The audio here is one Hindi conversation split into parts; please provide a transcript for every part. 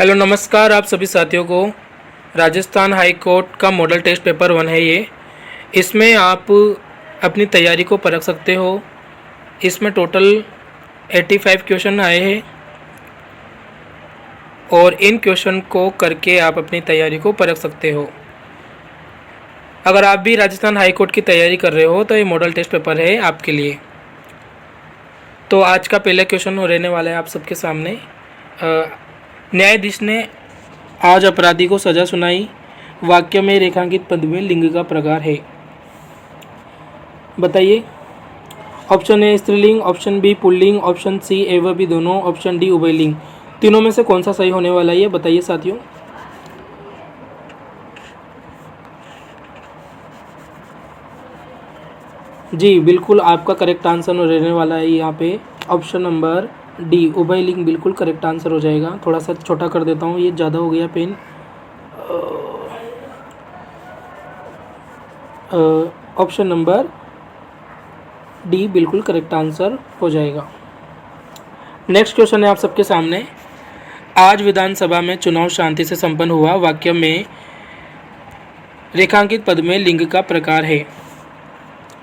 हेलो नमस्कार आप सभी साथियों को। राजस्थान हाई कोर्ट का मॉडल टेस्ट पेपर 1 है ये। इसमें आप अपनी तैयारी को परख सकते हो। इसमें टोटल 85 क्वेश्चन आए हैं और इन क्वेश्चन को करके आप अपनी तैयारी को परख सकते हो। अगर आप भी राजस्थान हाई कोर्ट की तैयारी कर रहे हो तो ये मॉडल टेस्ट पेपर है आपके लिए। तो आज का पहला क्वेश्चन रहने वाला है आप सबके सामने। न्यायाधीश ने आज अपराधी को सजा सुनाई। वाक्य में रेखांकित पद में लिंग का प्रकार है, बताइए। ऑप्शन ए स्त्रीलिंग, ऑप्शन बी पुल्लिंग, ऑप्शन सी ए व बी दोनों, ऑप्शन डी उभयलिंग। तीनों में से कौन सा सही होने वाला है ये बताइए साथियों। जी बिल्कुल, आपका करेक्ट आंसर रहने वाला है यहाँ पे ऑप्शन नंबर डी उभयलिंग बिल्कुल करेक्ट आंसर हो जाएगा। थोड़ा सा छोटा कर देता हूँ, ये ज़्यादा हो गया पेन। ऑप्शन नंबर डी बिल्कुल करेक्ट आंसर हो जाएगा। नेक्स्ट क्वेश्चन है आप सबके सामने। आज विधानसभा में चुनाव शांति से संपन्न हुआ। वाक्य में रेखांकित पद में लिंग का प्रकार है,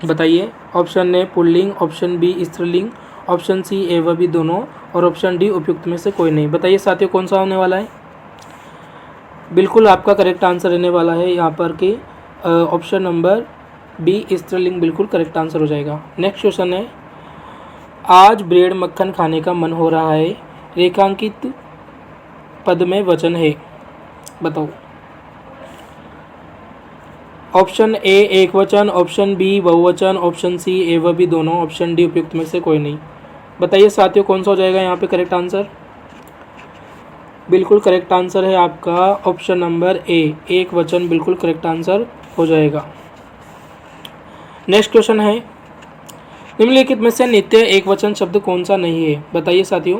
बताइए। ऑप्शन ए पुल्लिंग, ऑप्शन बी स्त्रीलिंग, ऑप्शन सी ए व बी दोनों और ऑप्शन डी उपयुक्त में से कोई नहीं। बताइए साथियों कौन सा होने वाला है। बिल्कुल आपका करेक्ट आंसर रहने वाला है यहाँ पर कि ऑप्शन नंबर बी स्त्रीलिंग बिल्कुल करेक्ट आंसर हो जाएगा। नेक्स्ट क्वेश्चन है। आज ब्रेड मक्खन खाने का मन हो रहा है। रेखांकित पद में वचन है, बताओ। ऑप्शन ए एक वचन, ऑप्शन बी बहुवचन, ऑप्शन सी ए व बी दोनों, ऑप्शन डी उपयुक्त में से कोई नहीं। बताइए साथियों कौन सा हो जाएगा यहाँ पे करेक्ट आंसर। बिल्कुल करेक्ट आंसर है आपका ऑप्शन नंबर ए एक वचन बिल्कुल करेक्ट आंसर हो जाएगा। नेक्स्ट क्वेश्चन है। निम्नलिखित में से नित्य एक वचन शब्द कौन सा नहीं है, बताइए साथियों।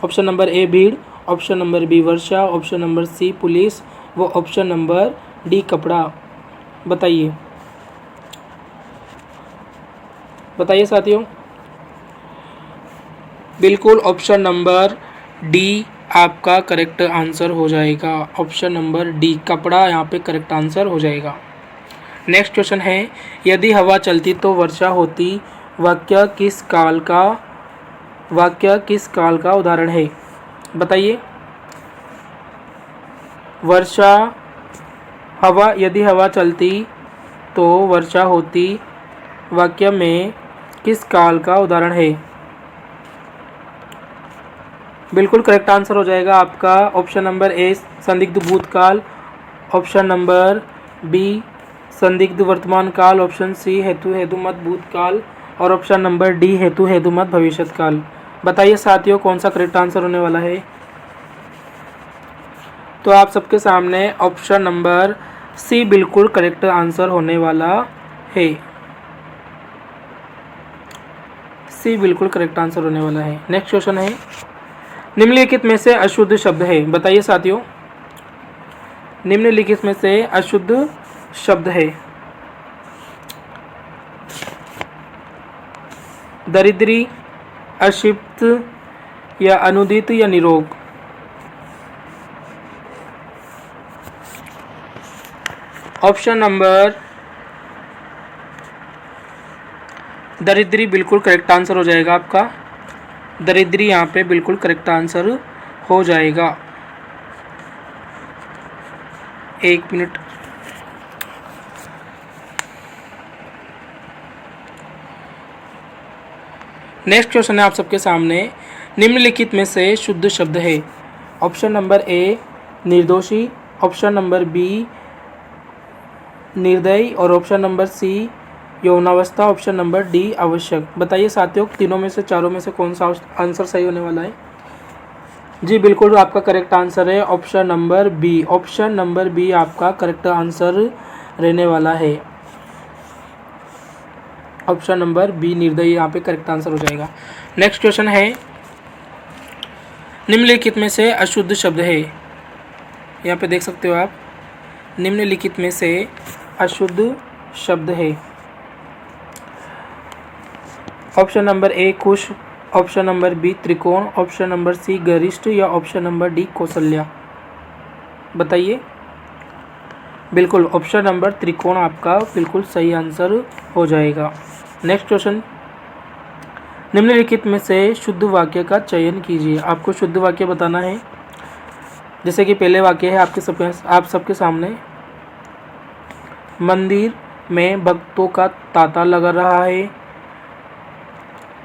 ऑप्शन नंबर ए भीड़, ऑप्शन नंबर बी वर्षा, ऑप्शन नंबर सी पुलिस व ऑप्शन नंबर डी कपड़ा। बताइए बताइए साथियों। बिल्कुल ऑप्शन नंबर डी आपका करेक्ट आंसर हो जाएगा। ऑप्शन नंबर डी कपड़ा यहाँ पे करेक्ट आंसर हो जाएगा। नेक्स्ट क्वेश्चन है। यदि हवा चलती तो वर्षा होती। वाक्य किस काल का उदाहरण है, बताइए। वर्षा हवा यदि हवा चलती तो वर्षा होती वाक्य में किस काल का उदाहरण है। बिल्कुल करेक्ट आंसर हो जाएगा आपका ऑप्शन नंबर ए संदिग्ध भूतकाल, ऑप्शन नंबर बी संदिग्ध वर्तमान काल, ऑप्शन सी हेतु हेतुमत भूतकाल और ऑप्शन नंबर डी हेतु हेतुमत भविष्यत काल। बताइए साथियों कौन सा करेक्ट आंसर होने वाला है। तो आप सबके सामने ऑप्शन नंबर सी बिल्कुल करेक्ट आंसर होने वाला है। सी बिल्कुल करेक्ट आंसर होने वाला है। नेक्स्ट क्वेश्चन है। निम्नलिखित में से अशुद्ध शब्द है, बताइए साथियों। निम्नलिखित में से अशुद्ध शब्द है। दरिद्री, अशिप्त या अनुदित या निरोग। ऑप्शन नंबर दरिद्री बिल्कुल करेक्ट आंसर हो जाएगा आपका। दरिद्री यहाँ पे बिल्कुल करेक्ट आंसर हो जाएगा। एक मिनट। नेक्स्ट क्वेश्चन है आप सबके सामने। निम्नलिखित में से शुद्ध शब्द है। ऑप्शन नंबर ए निर्दोषी, ऑप्शन नंबर बी निर्दयी और ऑप्शन नंबर सी यौनावस्था, ऑप्शन नंबर डी आवश्यक। बताइए साथियों तीनों में से चारों में से कौन सा आंसर सही होने वाला है। जी बिल्कुल आपका करेक्ट आंसर है option number B. Option number B आपका करेक्ट आंसर रहने वाला है। ऑप्शन नंबर बी निर्दयी यहाँ पे करेक्ट आंसर हो जाएगा। नेक्स्ट क्वेश्चन है। निम्नलिखित में से अशुद्ध शब्द है। यहाँ पे देख सकते हो आप। निम्नलिखित में से अशुद्ध शब्द है। ऑप्शन नंबर ए कुश, ऑप्शन नंबर बी त्रिकोण, ऑप्शन नंबर सी गरिष्ठ या ऑप्शन नंबर डी कौशल्या। बताइए। बिल्कुल ऑप्शन नंबर त्रिकोण आपका बिल्कुल सही आंसर हो जाएगा। नेक्स्ट क्वेश्चन, निम्नलिखित में से शुद्ध वाक्य का चयन कीजिए। आपको शुद्ध वाक्य बताना है। जैसे कि पहले वाक्य है आप सबके सामने, मंदिर में भक्तों का तांता लग रहा है।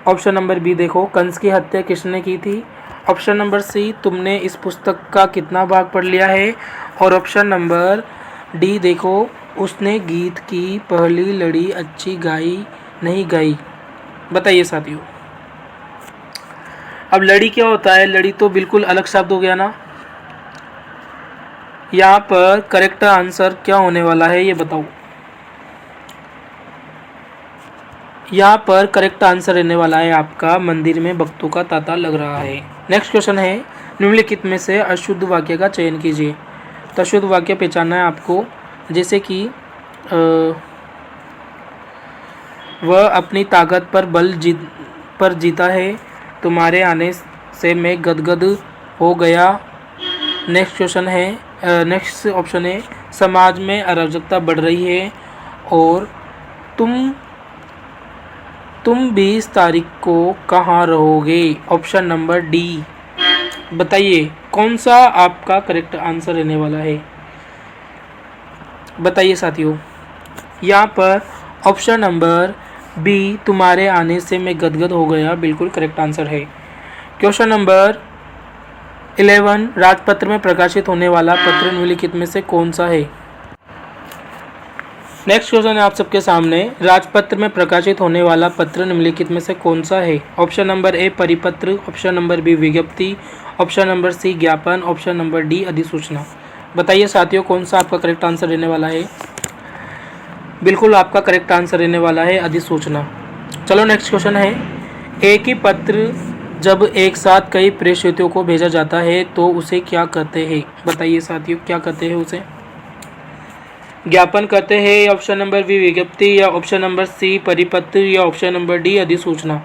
ऑप्शन नंबर बी देखो, कंस की हत्या किसने की थी। ऑप्शन नंबर सी, तुमने इस पुस्तक का कितना भाग पढ़ लिया है। और ऑप्शन नंबर डी देखो, उसने गीत की पहली लड़ी अच्छी गाई नहीं गाई। बताइए साथियों। अब लड़ी क्या होता है, लड़ी तो बिल्कुल अलग शब्द हो गया ना। यहाँ पर करेक्ट आंसर क्या होने वाला है ये बताओ। यहाँ पर करेक्ट आंसर रहने वाला है आपका, मंदिर में भक्तों का तांता लग रहा है। नेक्स्ट क्वेश्चन है, निम्नलिखित में से अशुद्ध वाक्य का चयन कीजिए। तो अशुद्ध वाक्य पहचानना है आपको। जैसे कि वह अपनी ताकत पर जीता है, तुम्हारे आने से मैं गदगद हो गया। नेक्स्ट क्वेश्चन है, नेक्स्ट ऑप्शन है, समाज में अराजकता बढ़ रही है। और तुम 20 तारीख को कहाँ रहोगे। Option number D. बताइए कौन सा आपका करेक्ट आंसर रहने वाला है। बताइए साथियों। यहाँ पर ऑप्शन नंबर बी, तुम्हारे आने से मैं गदगद हो गया, बिल्कुल करेक्ट आंसर है। क्वेश्चन नंबर 11, राजपत्र में प्रकाशित होने वाला पत्र निम्नलिखित में से कौन सा है। नेक्स्ट क्वेश्चन है आप सबके सामने, राजपत्र में प्रकाशित होने वाला पत्र निम्नलिखित में से कौन सा है। ऑप्शन नंबर ए परिपत्र, ऑप्शन नंबर बी विज्ञप्ति, ऑप्शन नंबर सी ज्ञापन, ऑप्शन नंबर डी अधिसूचना। बताइए साथियों कौन सा आपका करेक्ट आंसर रहने वाला है। बिल्कुल आपका करेक्ट आंसर रहने वाला है अधिसूचना। चलो नेक्स्ट क्वेश्चन है, एक ही पत्र जब एक साथ कई प्रेषितों को भेजा जाता है तो उसे क्या कहते हैं। बताइए साथियों क्या कहते हैं उसे। ज्ञापन कहते हैं, ऑप्शन नंबर बी विज्ञप्ति, या ऑप्शन नंबर सी परिपत्र, या ऑप्शन नंबर डी अधिसूचना।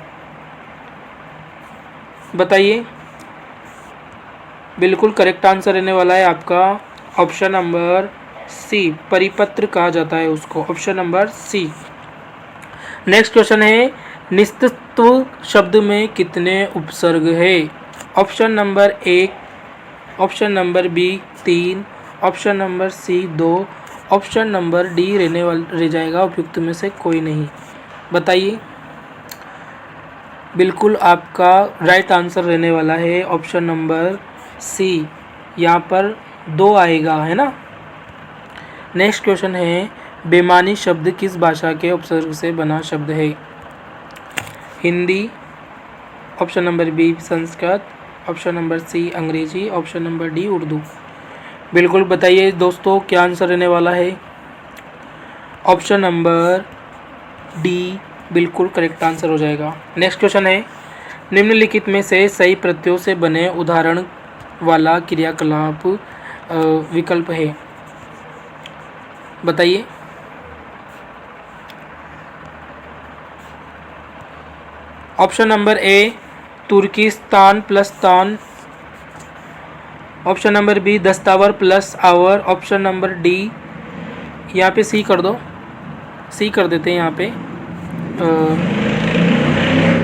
बताइए। बिल्कुल करेक्ट आंसर रहने वाला है आपका ऑप्शन नंबर सी, परिपत्र कहा जाता है उसको। Option number C. Next question है, निस्तत्व शब्द में कितने उपसर्ग है। Option number 1, option number B 3, option number C 2, option number D रह जाएगा उपयुक्त में से कोई नहीं। बताइए। बिल्कुल आपका राइट आंसर रहने वाला है ऑप्शन नंबर सी, यहाँ पर 2 आएगा, है ना। नेक्स्ट क्वेश्चन है, बेमानी शब्द किस भाषा के उपसर्ग से बना शब्द है। हिंदी, ऑप्शन नंबर बी संस्कृत, ऑप्शन नंबर सी अंग्रेजी, ऑप्शन नंबर डी उर्दू। बिल्कुल बताइए दोस्तों क्या आंसर रहने वाला है। ऑप्शन नंबर डी बिल्कुल करेक्ट आंसर हो जाएगा। नेक्स्ट क्वेश्चन है, निम्नलिखित में से सही प्रत्ययों से बने उदाहरण वाला क्रियाकलाप विकल्प है। बताइए। Option number A Turkistan plus तान, ऑप्शन नंबर बी दस्तावर प्लस आवर, ऑप्शन नंबर डी, यहाँ पे सी कर दो, सी कर देते हैं यहाँ पे,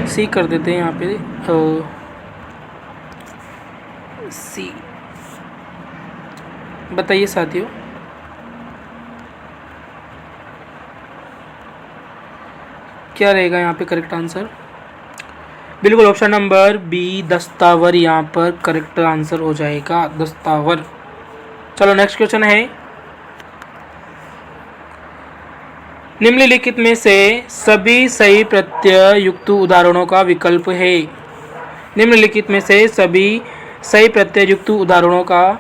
सी कर देते हैं यहाँ पे, सी। बताइए साथियों। क्या रहेगा यहाँ पे करेक्ट आंसर। बिल्कुल ऑप्शन नंबर बी दस्तावर यहाँ पर करेक्ट आंसर हो जाएगा, दस्तावर। चलो नेक्स्ट क्वेश्चन है, निम्नलिखित में से सभी सही प्रत्यय युक्त उदाहरणों का विकल्प है। निम्नलिखित में से सभी सही प्रत्यय युक्त उदाहरणों का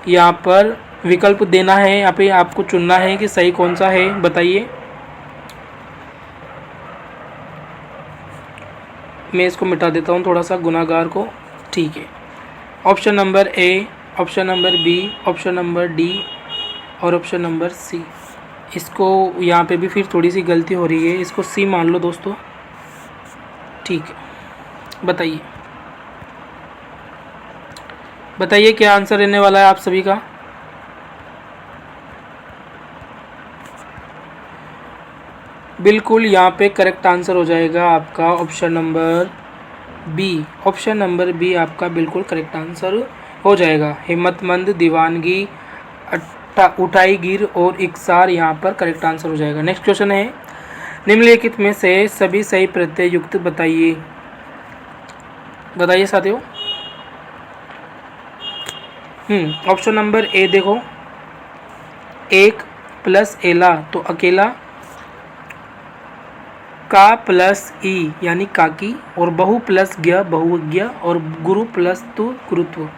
यहाँ पर विकल्प देना है, यहाँ पे आपको चुनना है कि सही कौन सा है। बताइए। मैं इसको मिटा देता हूँ थोड़ा सा गुनाहगार को, ठीक है। Option number A, option number B, option number D और ऑप्शन नंबर सी। इसको यहाँ पे भी फिर थोड़ी सी गलती हो रही है, इसको सी मान लो दोस्तों, ठीक है। बताइए। बताइए क्या आंसर रहने वाला है आप सभी का। बिल्कुल यहाँ पे करेक्ट आंसर हो जाएगा आपका option number B. Option number B आपका बिल्कुल करेक्ट आंसर हो जाएगा। हिम्मतमंद, दीवानगी, उठाई गिर और इकसार यहाँ पर करेक्ट आंसर हो जाएगा। नेक्स्ट क्वेश्चन है, निम्नलिखित में से सभी सही प्रत्यय युक्त बताइए। बताइए साथियों। ऑप्शन नंबर ए देखो, एक प्लस एला तो अकेला, का प्लस ई यानी काकी, और बहु प्लस ज्ञ बहुज्ञ, और गुरु प्लस तु गुरुत्व।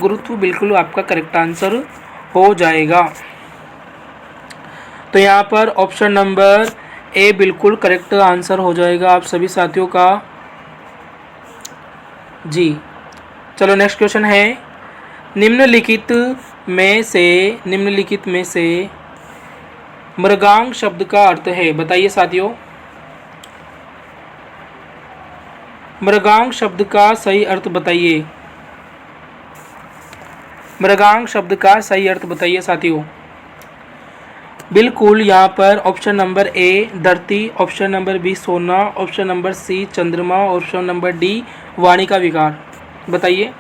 गुरुत्व बिल्कुल आपका करेक्ट आंसर हो जाएगा। तो यहाँ पर ऑप्शन नंबर ए बिल्कुल करेक्ट आंसर हो जाएगा आप सभी साथियों का जी। चलो नेक्स्ट क्वेश्चन है, निम्नलिखित में से मृगांक शब्द का अर्थ है। बताइए साथियों, मृगांक शब्द का सही अर्थ बताइए। मृगांक शब्द का सही अर्थ बताइए साथियों। बिल्कुल यहाँ पर ऑप्शन नंबर ए धरती, ऑप्शन नंबर बी सोना, ऑप्शन नंबर सी चंद्रमा, ऑप्शन नंबर डी वाणी का विकार। बताइए।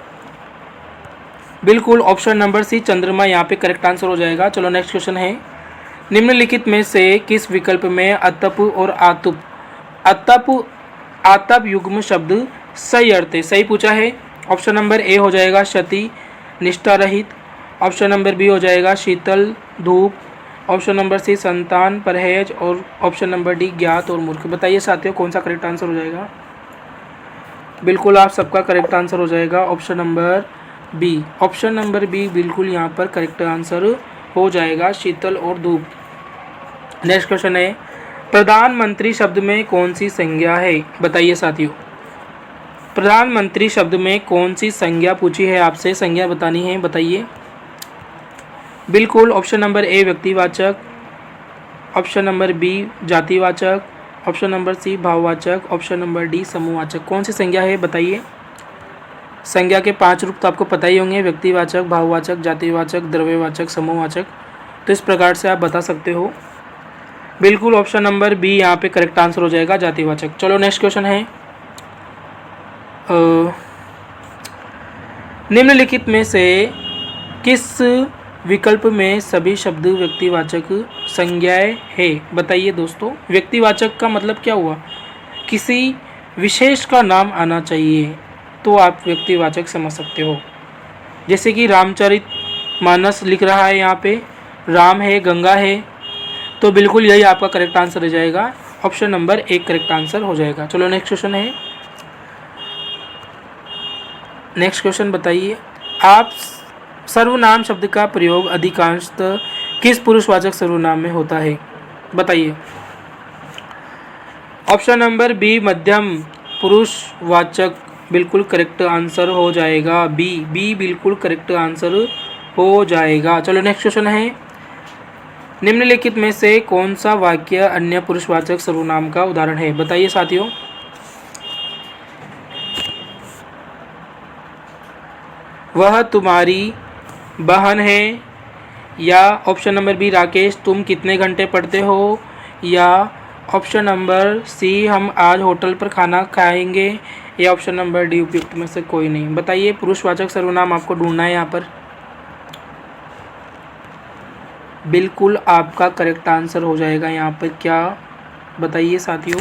बिल्कुल ऑप्शन नंबर सी चंद्रमा यहाँ पे करेक्ट आंसर हो जाएगा। चलो नेक्स्ट क्वेश्चन है, निम्नलिखित में से किस विकल्प में अतप और आतप युग्म शब्द सही अर्थ है। सही पूछा है। ऑप्शन नंबर ए हो जाएगा क्षति, निष्ठा रहित, ऑप्शन नंबर बी हो जाएगा शीतल, धूप, ऑप्शन नंबर सी संतान, परहेज, और ऑप्शन नंबर डी ज्ञात और मूर्ख। बताइए साथियों कौन सा करेक्ट आंसर हो जाएगा। बिल्कुल आप सबका करेक्ट आंसर हो जाएगा option number B. Option number B बिल्कुल यहाँ पर करेक्ट आंसर हो जाएगा, शीतल और धूप। नेक्स्ट क्वेश्चन है, प्रधानमंत्री शब्द में कौन सी संज्ञा है। बताइए साथियों, प्रधानमंत्री शब्द में कौन सी संज्ञा पूछी है आपसे, संज्ञा बतानी है। बताइए। बिल्कुल ऑप्शन नंबर ए व्यक्तिवाचक, ऑप्शन नंबर बी जातिवाचक, ऑप्शन नंबर सी भाववाचक, ऑप्शन नंबर डी समूहवाचक। कौन सी संज्ञा है बताइए। संज्ञा के 5 रूप तो आपको पता ही होंगे, व्यक्तिवाचक, भाववाचक, जातिवाचक, द्रव्यवाचक, समूहवाचक। तो इस प्रकार से आप बता सकते हो। बिल्कुल ऑप्शन नंबर बी यहाँ पे करेक्ट आंसर हो जाएगा, जातिवाचक। चलो नेक्स्ट क्वेश्चन है, निम्नलिखित में से किस विकल्प में सभी शब्द व्यक्तिवाचक संज्ञाएं है। बताइए दोस्तों। व्यक्तिवाचक का मतलब क्या हुआ, किसी विशेष का नाम आना चाहिए तो आप व्यक्तिवाचक समझ सकते हो। जैसे कि रामचरितमानस लिख रहा है, यहाँ पे राम है, गंगा है, तो बिल्कुल यही आपका करेक्ट आंसर हो जाएगा। ऑप्शन नंबर एक करेक्ट आंसर हो जाएगा। चलो नेक्स्ट क्वेश्चन है, नेक्स्ट क्वेश्चन बताइए, आप सर्वनाम शब्द का प्रयोग अधिकांशतः किस पुरुषवाचक सर्वनाम में होता है। बताइए। ऑप्शन नंबर बी मध्यम पुरुषवाचक बिल्कुल करेक्ट आंसर हो जाएगा। बी बिल्कुल करेक्ट आंसर हो जाएगा। चलो नेक्स्ट क्वेश्चन है, निम्नलिखित में से कौन सा वाक्य अन्य पुरुषवाचक सर्वनाम का उदाहरण है। बताइए साथियों। वह तुम्हारी बहन है, या ऑप्शन नंबर बी राकेश तुम कितने घंटे पढ़ते हो, या ऑप्शन नंबर सी हम आज होटल पर खाना खाएंगे, या ऑप्शन नंबर डी उपयुक्त में से कोई नहीं। बताइए। पुरुषवाचक सर्वनाम आपको ढूंढना है यहाँ पर। बिल्कुल आपका करेक्ट आंसर हो जाएगा यहाँ पर क्या। बताइए साथियों।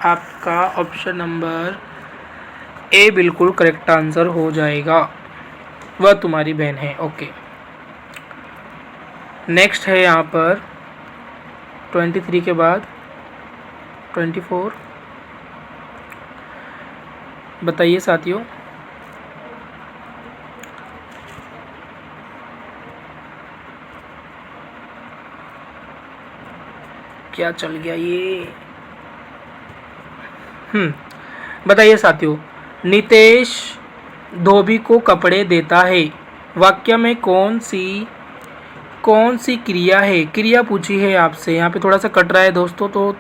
आपका ऑप्शन नंबर ए बिल्कुल करेक्ट आंसर हो जाएगा, वह तुम्हारी बहन है। ओके नेक्स्ट है यहाँ पर 23 के बाद 24। बताइए साथियों। क्या चल गया ये। बताइए साथियों। नितेश धोबी को कपड़े देता है, वाक्य में कौन सी क्रिया है। क्रिया पूछी है आपसे। यहाँ पे थोड़ा सा कट रहा है दोस्तों, तो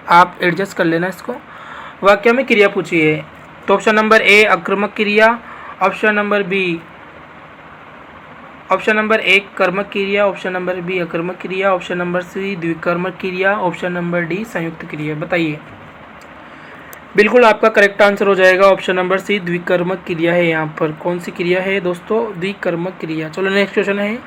आप एडजस्ट कर लेना इसको। वाक्य में क्रिया पूछी है, तो ऑप्शन नंबर ए आक्रामक क्रिया, option number B option number 1 कर्मक क्रिया, ऑप्शन नंबर बी अकर्मक क्रिया, ऑप्शन नंबर सी द्विकर्मक क्रिया, ऑप्शन नंबर डी संयुक्त क्रिया। बताइए। बिल्कुल आपका करेक्ट आंसर हो जाएगा ऑप्शन नंबर सी द्विकर्मक क्रिया है। यहाँ पर कौन सी क्रिया है दोस्तों? द्विकर्मक क्रिया। चलो नेक्स्ट क्वेश्चन है,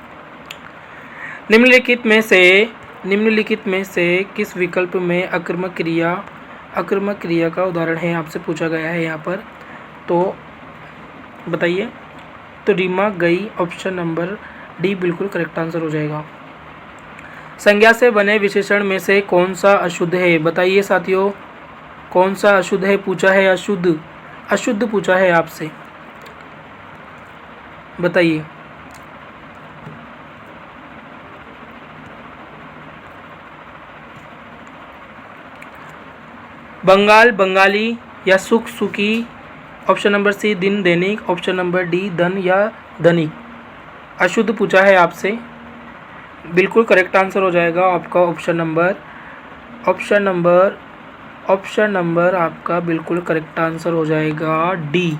निम्नलिखित में से किस विकल्प में अकर्मक क्रिया का उदाहरण है? आपसे पूछा गया है यहाँ पर, तो बताइए। तो रीमा गई, ऑप्शन नंबर डी बिल्कुल करेक्ट आंसर हो जाएगा। संज्ञा से बने विशेषण में से कौन सा अशुद्ध है? बताइए साथियों, कौन सा अशुद्ध है? पूछा है अशुद्ध पूछा है आपसे, बताइए। बंगाल बंगाली या सुख सुखी, ऑप्शन नंबर सी दिन दैनिक, ऑप्शन नंबर डी धन या धनिक। अशुद्ध पूछा है आपसे, बिल्कुल करेक्ट आंसर हो जाएगा आपका ऑप्शन नंबर आपका बिल्कुल करेक्ट आंसर हो जाएगा डी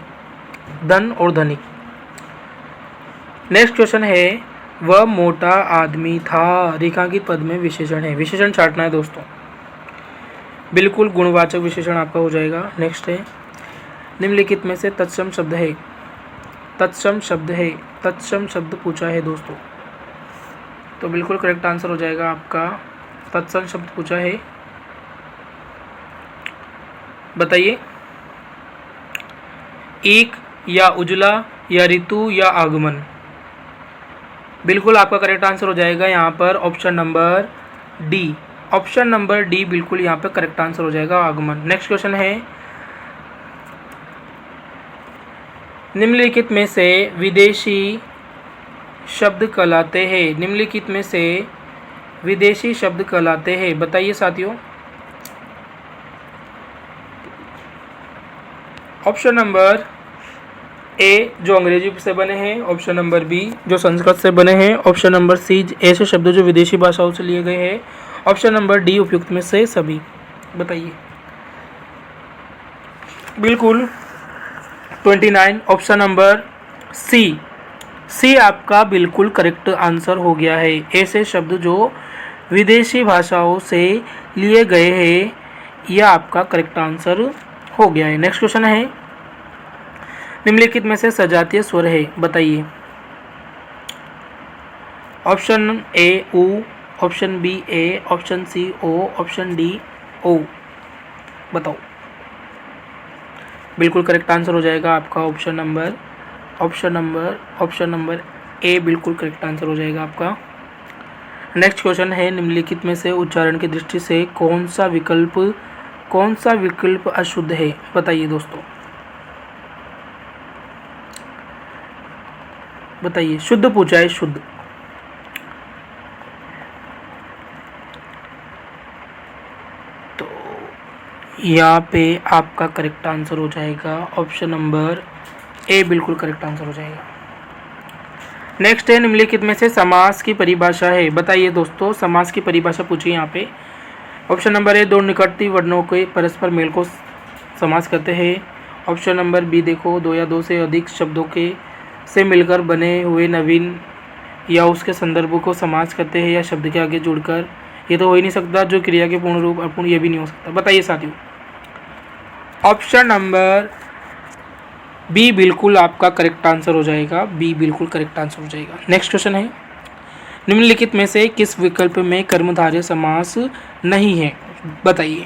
धन और धनिक। नेक्स्ट क्वेश्चन है, वह मोटा आदमी था, रेखांकित पद में विशेषण है। विशेषण छांटना है दोस्तों, बिल्कुल गुणवाचक विशेषण आपका हो जाएगा। नेक्स्ट है, निम्नलिखित में से तत्सम शब्द है। तत्सम शब्द पूछा है दोस्तों, तो बिल्कुल करेक्ट आंसर हो जाएगा आपका तत्सम शब्द पूछा है। बताइए। एक या उजला या ऋतु या आगमन, बिल्कुल आपका करेक्ट आंसर हो जाएगा यहाँ पर ऑप्शन नंबर डी बिल्कुल यहाँ पे करेक्ट आंसर हो जाएगा आगमन। नेक्स्ट क्वेश्चन है, निम्नलिखित में से विदेशी शब्द कहलाते हैं। बताइए साथियों। ऑप्शन नंबर ए जो अंग्रेजी से बने हैं, ऑप्शन नंबर बी जो संस्कृत से बने हैं, ऑप्शन नंबर सी ऐसे शब्द जो विदेशी भाषाओं से लिए गए हैं, ऑप्शन नंबर डी उपयुक्त में से सभी। बताइए। बिल्कुल 29 ऑप्शन नंबर सी आपका बिल्कुल करेक्ट आंसर हो गया है। ऐसे शब्द जो विदेशी भाषाओं से लिए गए हैं, यह आपका करेक्ट आंसर हो गया है। नेक्स्ट क्वेश्चन है, निम्नलिखित में से सजातीय स्वर है। बताइए। ऑप्शन ए उ, ऑप्शन बी ए, ऑप्शन सी ओ, ऑप्शन डी ओ। बताओ। बिल्कुल करेक्ट आंसर हो जाएगा आपका ऑप्शन नंबर ए बिल्कुल करेक्ट आंसर हो जाएगा आपका। नेक्स्ट क्वेश्चन है, निम्नलिखित में से उच्चारण की दृष्टि से कौन सा विकल्प अशुद्ध है? बताइए दोस्तों। बताइए। शुद्ध पूछा है, शुद्ध। तो यहाँ पे आपका करेक्ट आंसर हो जाएगा ऑप्शन नंबर ए बिल्कुल करेक्ट आंसर हो जाएगा। नेक्स्ट है, निम्नलिखित में से समास की परिभाषा है। बताइए दोस्तों, समास की परिभाषा पूछी यहाँ पे। ऑप्शन नंबर ए दो निकटवर्ती वर्णों के परस्पर मेल को समास कहते हैं। ऑप्शन नंबर बी देखो, दो या दो से अधिक शब्दों से मिलकर बने हुए नवीन या उसके संदर्भ को समास कहते हैं, या शब्द के आगे जुड़कर। ये तो हो ही नहीं सकता, जो क्रिया के पूर्ण रूप अपूर्ण, ये भी नहीं हो सकता। बताइए साथियों। ऑप्शन नंबर बी बिल्कुल आपका करेक्ट आंसर हो जाएगा, बी बिल्कुल करेक्ट आंसर हो जाएगा। नेक्स्ट क्वेश्चन है, निम्नलिखित में से किस विकल्प में कर्मधारय समास नहीं है? बताइए।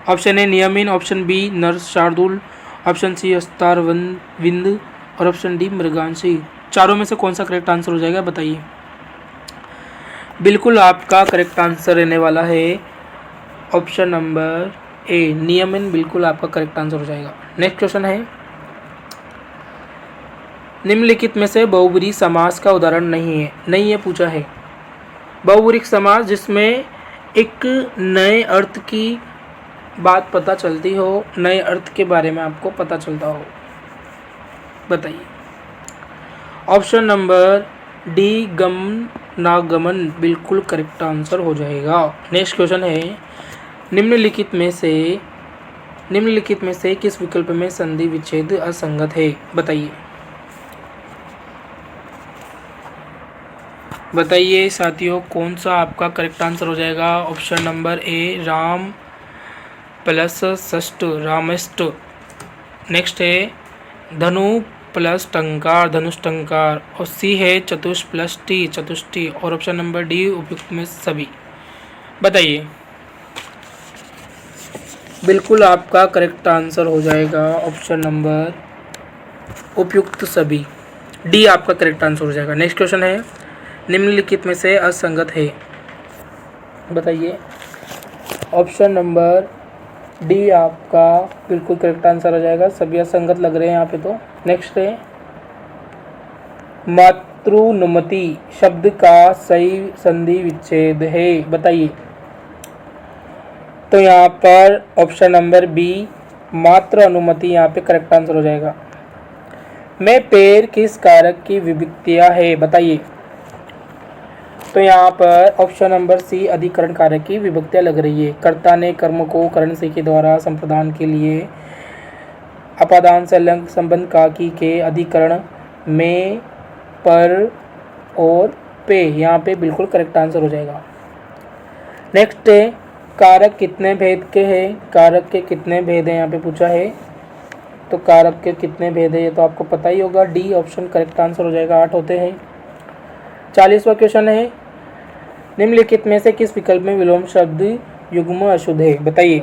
ऑप्शन ए नियमिन, ऑप्शन बी नर शार्दूल, ऑप्शन सी अस्तार विंद और ऑप्शन डी मृगांशी। चारों में से कौन सा करेक्ट आंसर हो जाएगा? बताइए। बिल्कुल आपका करेक्ट आंसर रहने वाला है ऑप्शन नंबर ए नियमिन, बिल्कुल आपका करेक्ट आंसर हो जाएगा। नेक्स्ट क्वेश्चन है, निम्नलिखित में से बहुब्रीहि समास का उदाहरण नहीं है पूछा है। बहुब्रीहि समास जिसमें एक नए अर्थ की बात पता चलती हो, नए अर्थ के बारे में आपको पता चलता हो। बताइए। ऑप्शन नंबर डी गमनागमन बिल्कुल करेक्ट आंसर हो जाएगा। नेक्स्ट क्वेश्चन है, निम्नलिखित में से किस विकल्प में संधि विच्छेद असंगत है? बताइए। बताइए साथियों कौन सा आपका करेक्ट आंसर हो जाएगा। Option number A Ram plus षष्ठ रामष्ट। नेक्स्ट है धनु प्लस टंकार धनुष टंकार। और सी है चतुष प्लस टी चतुष्टी। और ऑप्शन नंबर डी उपयुक्त में सभी। बताइए। बिल्कुल आपका करेक्ट आंसर हो जाएगा ऑप्शन नंबर उपयुक्त सभी, डी आपका करेक्ट आंसर हो जाएगा। नेक्स्ट क्वेश्चन है निम्नलिखित में से असंगत है। बताइए। ऑप्शन नंबर डी आपका बिल्कुल करेक्ट आंसर हो जाएगा, सभी असंगत लग रहे हैं यहाँ पे तो। नेक्स्ट है मातृनुमति शब्द का सही संधि विच्छेद है। बताइए। तो यहाँ पर ऑप्शन नंबर बी मात्र अनुमति यहाँ पे करेक्ट आंसर हो जाएगा। में पेड़ किस कारक की विभक्तियाँ है। बताइए। तो यहाँ पर ऑप्शन नंबर सी अधिकरण कारक की विभक्तियाँ लग रही है। कर्ता ने कर्म को करण से के द्वारा संप्रदान के लिए अपादान संलग्न संबंध का की के अधिकरण में पर और पे, यहाँ पे बिल्कुल करेक्ट आंसर हो जाएगा। नेक्स्ट है कारक कितने भेद के हैं। कारक के कितने भेद हैं यहाँ पे पूछा है। तो कारक के कितने भेद है ये तो आपको पता ही होगा, डी ऑप्शन करेक्ट आंसर हो जाएगा, 8 होते हैं। 40वां क्वेश्चन है निम्नलिखित में से किस विकल्प में विलोम शब्द युग्म अशुद्ध है। बताइए।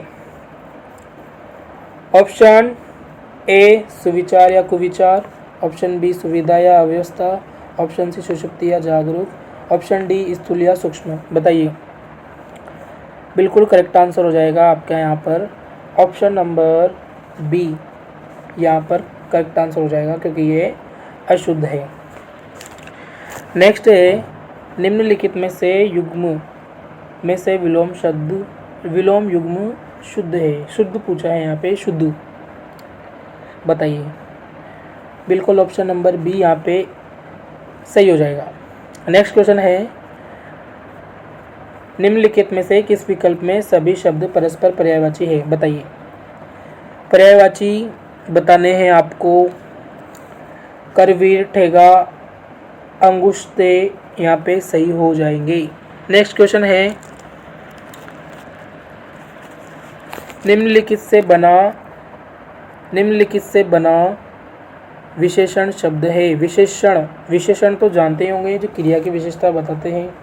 ऑप्शन ए सुविचार या कुविचार। ऑप्शन बी सुविधा या अव्यवस्था। ऑप्शन सी सुषुप्ति या जागरूक। ऑप्शन डी स्थूल या सूक्ष्म। बताइए। बिल्कुल करेक्ट आंसर हो जाएगा आपका यहाँ पर ऑप्शन नंबर बी, यहाँ पर करेक्ट आंसर हो जाएगा क्योंकि ये अशुद्ध है। नेक्स्ट है निम्नलिखित में से युग्म में से विलोम युग्म शुद्ध है। शुद्ध पूछा है यहाँ पे, शुद्ध। बताइए। बिल्कुल ऑप्शन नंबर बी यहाँ पे सही हो जाएगा। नेक्स्ट क्वेश्चन है निम्नलिखित में से किस विकल्प में सभी शब्द परस्पर पर्यायवाची है। बताइए। पर्यायवाची बताने हैं आपको। करवीर ठेगा अंगुष्ठे यहाँ पे सही हो जाएंगे। नेक्स्ट क्वेश्चन है निम्नलिखित से बना विशेषण शब्द है। विशेषण तो जानते ही होंगे, जो क्रिया की विशेषता बताते हैं।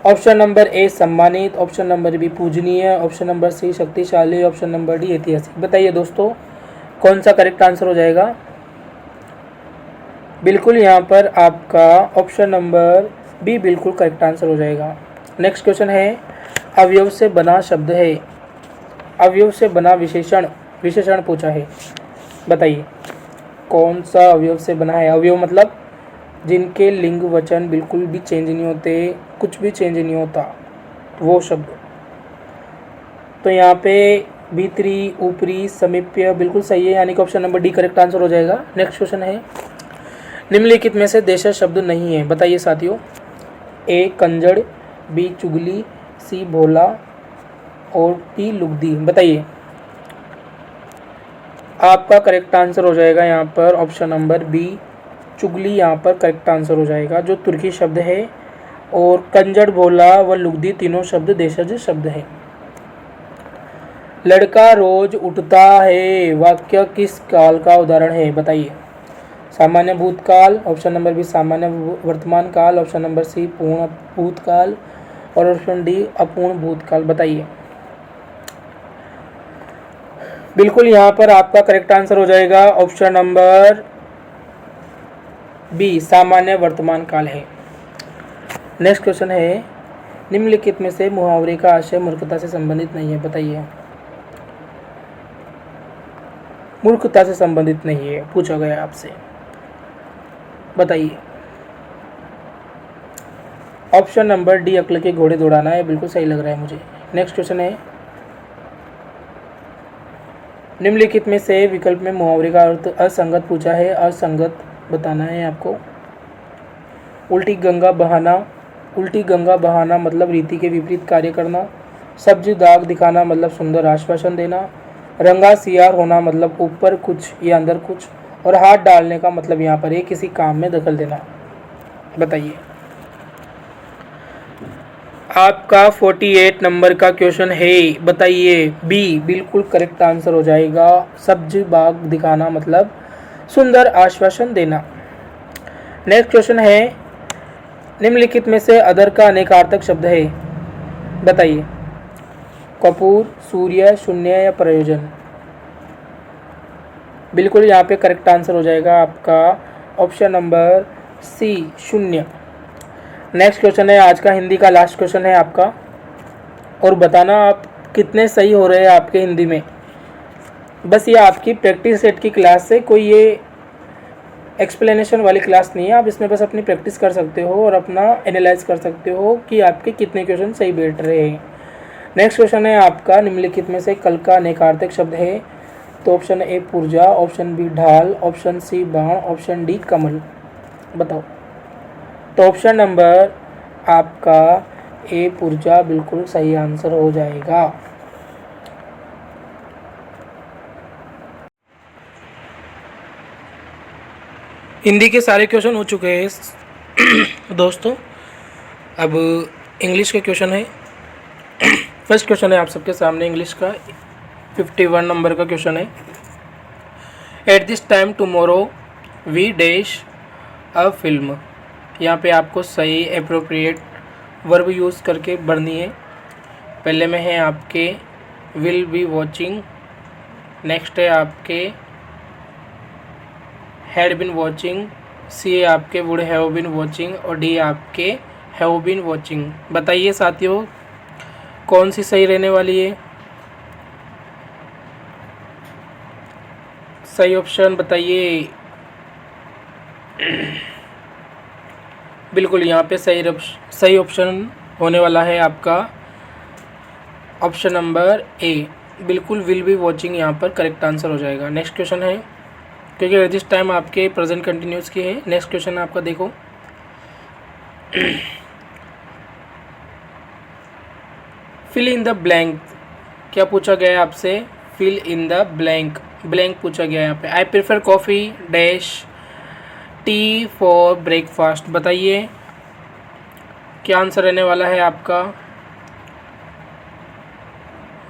ऑप्शन नंबर ए सम्मानित। ऑप्शन नंबर बी पूजनीय। ऑप्शन नंबर सी शक्तिशाली। ऑप्शन नंबर डी ऐतिहासिक। बताइए दोस्तों कौन सा करेक्ट आंसर हो जाएगा। बिल्कुल यहाँ पर आपका ऑप्शन नंबर बी बिल्कुल करेक्ट आंसर हो जाएगा। नेक्स्ट क्वेश्चन है अवयव से बना शब्द है। अवयव से बना विशेषण पूछा है। बताइए कौन सा अवयव से बना है। अवयव मतलब जिनके लिंग वचन बिल्कुल भी चेंज नहीं होते, कुछ भी चेंज नहीं होता, वो शब्द। तो यहाँ पे भीतरी ऊपरी समीप्य बिल्कुल सही है, यानी कि option number D correct answer हो जाएगा। नेक्स्ट क्वेश्चन है निम्नलिखित में से देशज शब्द नहीं है। बताइए साथियों। ए कंजड़, बी चुगली, सी भोला और डी लुगदी। बताइए। आपका करेक्ट आंसर हो जाएगा यहाँ पर ऑप्शन नंबर बी चुगली, यहाँ पर करेक्ट आंसर हो जाएगा, जो तुर्की शब्द है। और कंजड़, भोला व लुगदी तीनों शब्द देशज शब्द है। लड़का रोज उठता है वाक्य किस काल का उदाहरण है। बताइए। सामान्य भूतकाल। ऑप्शन नंबर बी सामान्य वर्तमान काल। ऑप्शन नंबर सी पूर्ण भूतकाल। और ऑप्शन डी अपूर्ण भूतकाल। बताइए। बिल्कुल यहाँ पर आपका करेक्ट आंसर हो जाएगा ऑप्शन नंबर बी सामान्य वर्तमान काल है। नेक्स्ट क्वेश्चन है निम्नलिखित में से मुहावरे का आशय मूर्खता से संबंधित नहीं है। बताइए। मूर्खता से संबंधित नहीं है पूछा गया आपसे। बताइए। ऑप्शन नंबर डी अक्ल के घोड़े दौड़ाना है, बिल्कुल सही लग रहा है मुझे। नेक्स्ट क्वेश्चन है निम्नलिखित में से विकल्प में मुहावरे का अर्थ असंगत पूछा है। असंगत बताना है आपको। उल्टी गंगा बहाना मतलब रीति के विपरीत कार्य करना। सब्ज दाग दिखाना मतलब सुंदर आश्वासन देना। रंगा सियार होना मतलब ऊपर कुछ या अंदर कुछ। और हाथ डालने का मतलब यहाँ पर है किसी काम में दखल देना। बताइए। आपका 48 नंबर का क्वेश्चन है, बताइए। बी बिल्कुल करेक्ट आंसर हो जाएगा। सब्ज बाग दिखाना मतलब सुंदर आश्वासन देना। नेक्स्ट क्वेश्चन है, निम्नलिखित में से अदर का अनेकार्थक शब्द है, बताइए। कपूर, सूर्य, शून्य या प्रयोजन। बिल्कुल यहाँ पे करेक्ट आंसर हो जाएगा आपका ऑप्शन नंबर सी, शून्य। नेक्स्ट क्वेश्चन है, आज का हिंदी का लास्ट क्वेश्चन है आपका, और बताना आप कितने सही हो रहे हैं आपके हिंदी में। बस ये आपकी प्रैक्टिस सेट की क्लास है, कोई ये एक्सप्लेनेशन वाली क्लास नहीं है। आप इसमें बस अपनी प्रैक्टिस कर सकते हो और अपना एनालाइज कर सकते हो कि आपके कितने क्वेश्चन सही बैठ रहे हैं। नेक्स्ट क्वेश्चन है आपका, निम्नलिखित में से कल का अनेकार्थक शब्द है, तो ऑप्शन ए पुर्जा, ऑप्शन बी ढाल, ऑप्शन सी बाण, ऑप्शन डी कमल। बताओ। तो ऑप्शन नंबर आपका ए पुर्जा बिल्कुल सही आंसर हो जाएगा। हिंदी के सारे क्वेश्चन हो चुके हैं दोस्तों। अब इंग्लिश के क्वेश्चन है। फर्स्ट क्वेश्चन है आप सबके सामने इंग्लिश का, 51 नंबर का क्वेश्चन है। At this time tomorrow we dash a film. यहाँ पे आपको सही एप्रोप्रिएट वर्ब यूज़ करके बढ़नी है। पहले में है आपके विल बी वॉचिंग, नेक्स्ट है आपके हैड बिन वॉचिंग, सी आपके वुड हैव बिन वॉचिंग और डी आपके हैव बिन वॉचिंग। बताइए साथियों कौन सी सही रहने वाली है? सही ऑप्शन बताइए। बिल्कुल यहाँ पे सही ऑप्शन होने वाला है आपका ऑप्शन नंबर ए, बिल्कुल विल बी वॉचिंग यहाँ पर करेक्ट आंसर हो जाएगा। नेक्स्ट क्वेश्चन है, क्योंकि एट दिस टाइम आपके प्रेजेंट कंटिन्यूस की है। नेक्स्ट क्वेश्चन आपका देखो, फिल इन द ब्लैंक। क्या पूछा गया है आपसे? Fill in the blank, blank पूछा गया है यहाँ पे। I prefer coffee dash tea for breakfast. बताइए क्या आंसर रहने वाला है आपका?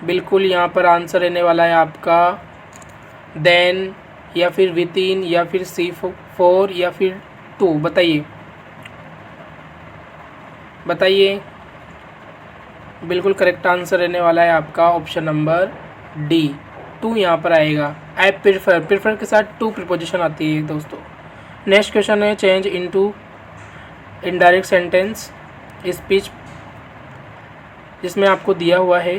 बिल्कुल यहाँ पर आंसर रहने वाला है आपका देन, या फिर विद इन, या फिर सी फोर, या फिर टू। बताइए बताइए। बिल्कुल करेक्ट आंसर रहने वाला है आपका ऑप्शन नंबर डी, टू यहाँ पर आएगा। आई प्रेफर, प्रेफर के साथ टू प्रीपोजिशन आती है दोस्तों। नेक्स्ट क्वेश्चन है, change into indirect sentence speech, जिसमें आपको दिया हुआ है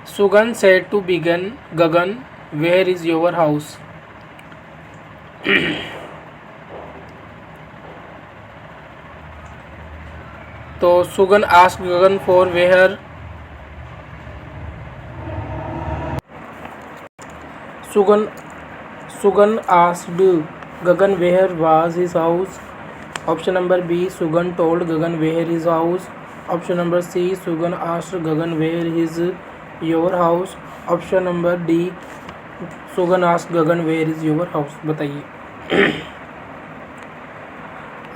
सुगन सेड टू बिगन Gagan where is your house. तो Sugan asked Gagan for where, Sugan asked Gagan where was his house. Option number B, Sugan told Gagan where his house. Option number C, Sugan asked Gagan where his your house. Option number D, Sugan asked Gagan where is your house. बताइए।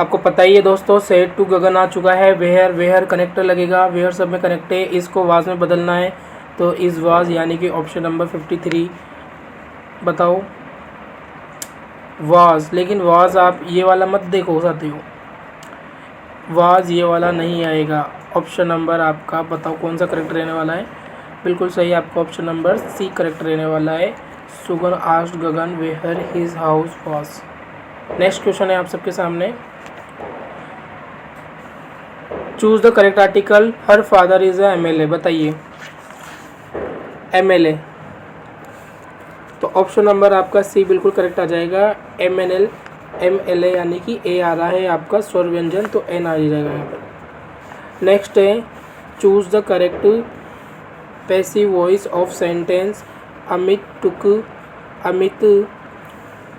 आपको पता ही है दोस्तों, सेड टू गगन आ चुका है, वेयर, वेयर कनेक्टर लगेगा, वेयर सब में कनेक्ट है, इसको वाज में बदलना है, तो इज वाज यानी कि ऑप्शन नंबर 53। बताओ वाज, लेकिन वाज आप ये वाला मत देखो साथियों, वाज ये वाला नहीं आएगा। ऑप्शन नंबर आपका बताओ कौन सा करेक्ट रहने वाला है? बिल्कुल सही, आपका ऑप्शन नंबर सी करेक्ट रहने वाला है, Sugan asked Gagan where his house was. Next question है आप सबके सामने, choose the correct article, her father is a MLA. बताइए एमएलए, तो ऑप्शन नंबर आपका सी बिल्कुल करेक्ट आ जाएगा। एमएनएल, एमएलए यानी कि ए आ रहा है आपका स्वर व्यंजन, तो एन आ जाएगा यहाँ पर। नेक्स्ट है, choose the correct passive voice of sentence, Amit